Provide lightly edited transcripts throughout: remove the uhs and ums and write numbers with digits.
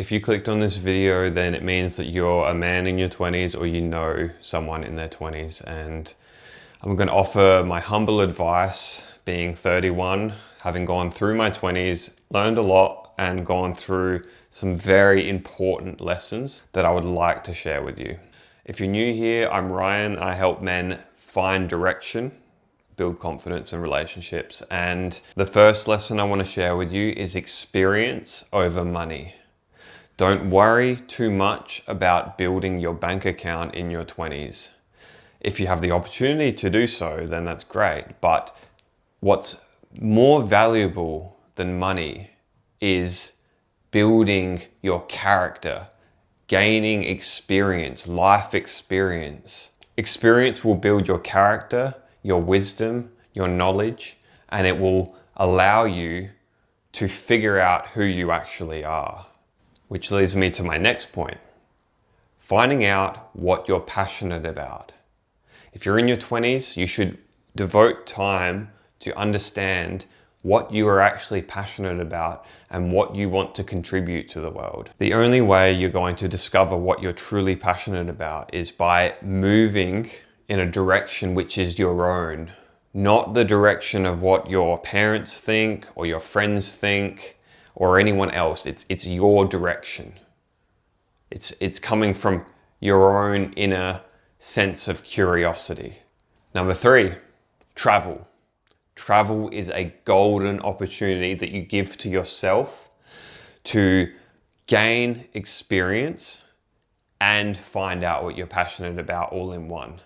If you clicked on this video, then it means that you're a man in your 20s or you know someone in their 20s. And I'm going to offer my humble advice, being 31, having gone through my 20s, learned a lot and gone through some very important lessons that I would like to share with you. If you're new here, I'm Ryan. I help men find direction, build confidence in relationships. And the first lesson I want to share with you is experience over money. Don't worry too much about building your bank account in your 20s. If you have the opportunity to do so, then that's great. But what's more valuable than money is building your character, gaining experience, life experience. Experience will build your character, your wisdom, your knowledge, and it will allow you to figure out who you actually are. Which leads me to my next point, finding out what you're passionate about. If you're in your 20s, you should devote time to understand what you are actually passionate about and what you want to contribute to the world. The only way you're going to discover what you're truly passionate about is by moving in a direction which is your own, not the direction of what your parents think or your friends think or anyone else. It's your direction. It's coming from your own inner sense of curiosity. Number 3, travel. Travel is a golden opportunity that you give to yourself to gain experience and find out what you're passionate about all in one.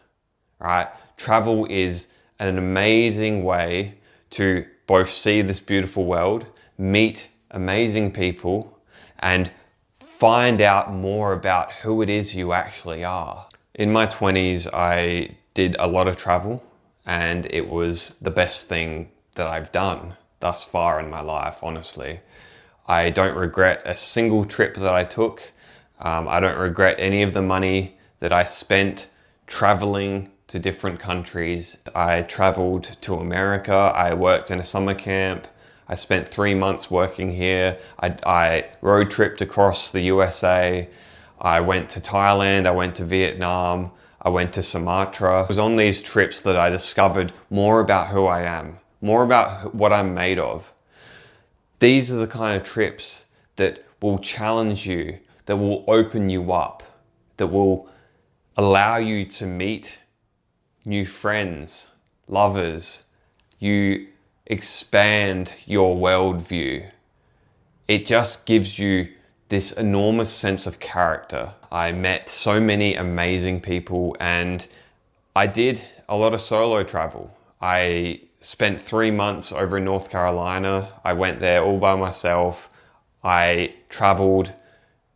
All right? Travel is an amazing way to both see this beautiful world, meet amazing people, and find out more about who it is you actually are. In my 20s, I did a lot of travel, and it was the best thing that I've done thus far in my life, honestly. I don't regret a single trip that I took. I don't regret any of the money that I spent traveling to different countries. I traveled to America. I worked in a summer camp. I spent 3 months working here. I road tripped across the USA. I went to Thailand. I went to Vietnam. I went to Sumatra. It was on these trips that I discovered more about who I am, more about what I'm made of. These are the kind of trips that will challenge you, that will open you up, that will allow you to meet new friends, lovers. You expand your worldview. It just gives you this enormous sense of character. I met so many amazing people, and I did a lot of solo travel. I spent 3 months over in North Carolina. I went there all by myself. I traveled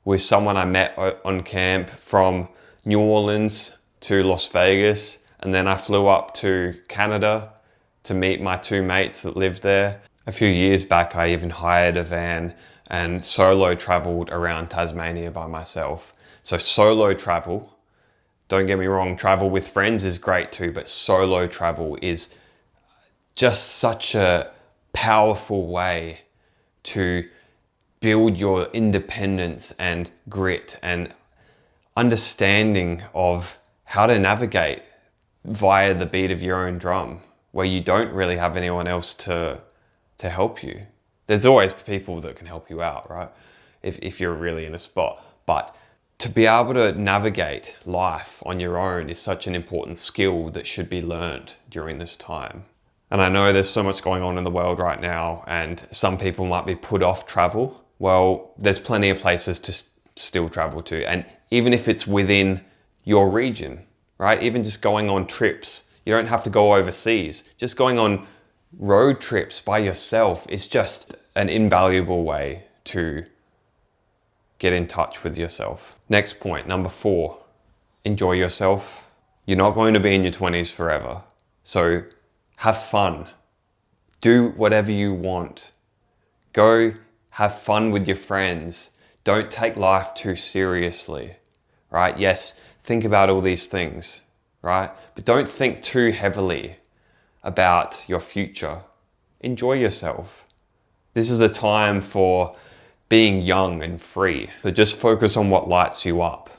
with someone I met on camp from New Orleans to Las Vegas, and then I flew up to Canada to meet my 2 mates that lived there. A few years back, I even hired a van and solo traveled around Tasmania by myself. So solo travel, don't get me wrong, travel with friends is great too, but solo travel is just such a powerful way to build your independence and grit and understanding of how to navigate via the beat of your own drum, where you don't really have anyone else to help you. There's always people that can help you out, right? If you're really in a spot. But to be able to navigate life on your own is such an important skill that should be learned during this time. And I know there's so much going on in the world right now, and some people might be put off travel. Well, there's plenty of places to still travel to. And even if it's within your region, right? Even just going on trips, you don't have to go overseas. Just going on road trips by yourself is just an invaluable way to get in touch with yourself. Next point, number 4, enjoy yourself. You're not going to be in your 20s forever. So have fun. Do whatever you want. Go have fun with your friends. Don't take life too seriously, right? Yes, think about all these things, right? But don't think too heavily about your future. Enjoy yourself. This is the time for being young and free. So just focus on what lights you up.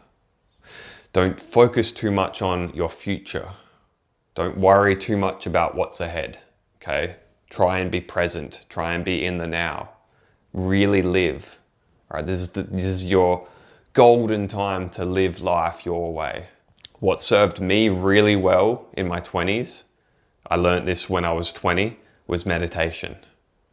Don't focus too much on your future. Don't worry too much about what's ahead, okay? Try and be present. Try and be in the now. Really live, all right? This is your golden time to live life your way. What served me really well in my 20s, I learned this when I was 20, was meditation,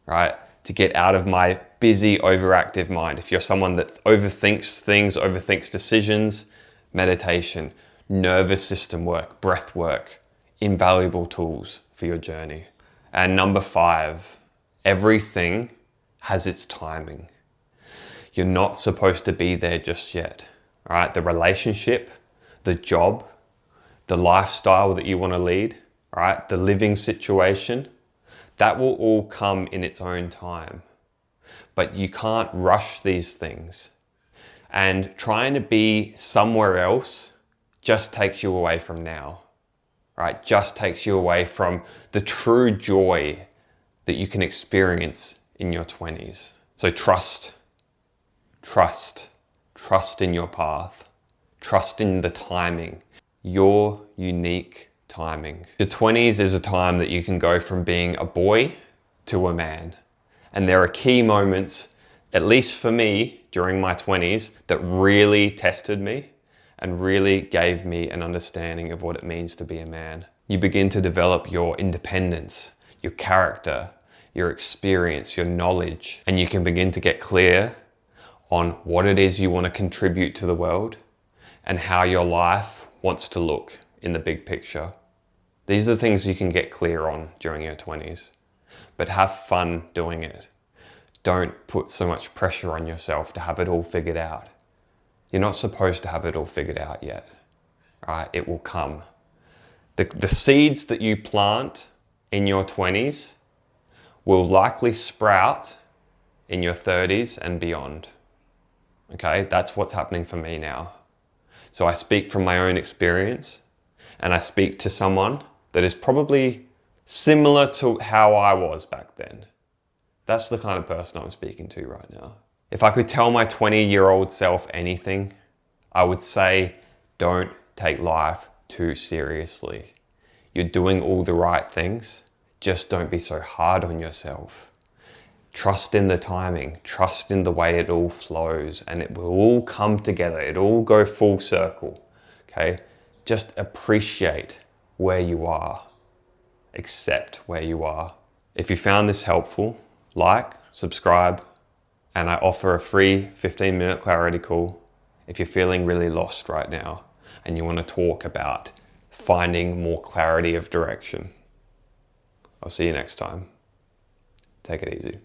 right? To get out of my busy, overactive mind. If you're someone that overthinks things, overthinks decisions, meditation, nervous system work, breath work, invaluable tools for your journey. And number 5, everything has its timing. You're not supposed to be there just yet, all right? The relationship, the job, the lifestyle that you want to lead, all right? The living situation, that will all come in its own time. But you can't rush these things. And trying to be somewhere else just takes you away from now, right? Just takes you away from the true joy that you can experience in your 20s. So trust in your path, trust in the timing, your unique timing. Your 20s is a time that you can go from being a boy to a man. And there are key moments, at least for me, during my 20s that really tested me and really gave me an understanding of what it means to be a man. You begin to develop your independence, your character, your experience, your knowledge, and you can begin to get clear on what it is you want to contribute to the world and how your life wants to look in the big picture. These are the things you can get clear on during your 20s, but have fun doing it. Don't put so much pressure on yourself to have it all figured out. You're not supposed to have it all figured out yet, right? It will come. The seeds that you plant in your 20s will likely sprout in your 30s and beyond. Okay, that's what's happening for me now. So I speak from my own experience, and I speak to someone that is probably similar to how I was back then. That's the kind of person I'm speaking to right now. If I could tell my 20-year-old self anything, I would say, don't take life too seriously. You're doing all the right things. Just don't be so hard on yourself. Trust in the timing, trust in the way it all flows, and it will all come together. It'll all go full circle, okay? Just appreciate where you are. Accept where you are. If you found this helpful, like, subscribe, and I offer a free 15-minute clarity call if you're feeling really lost right now and you want to talk about finding more clarity of direction. I'll see you next time. Take it easy.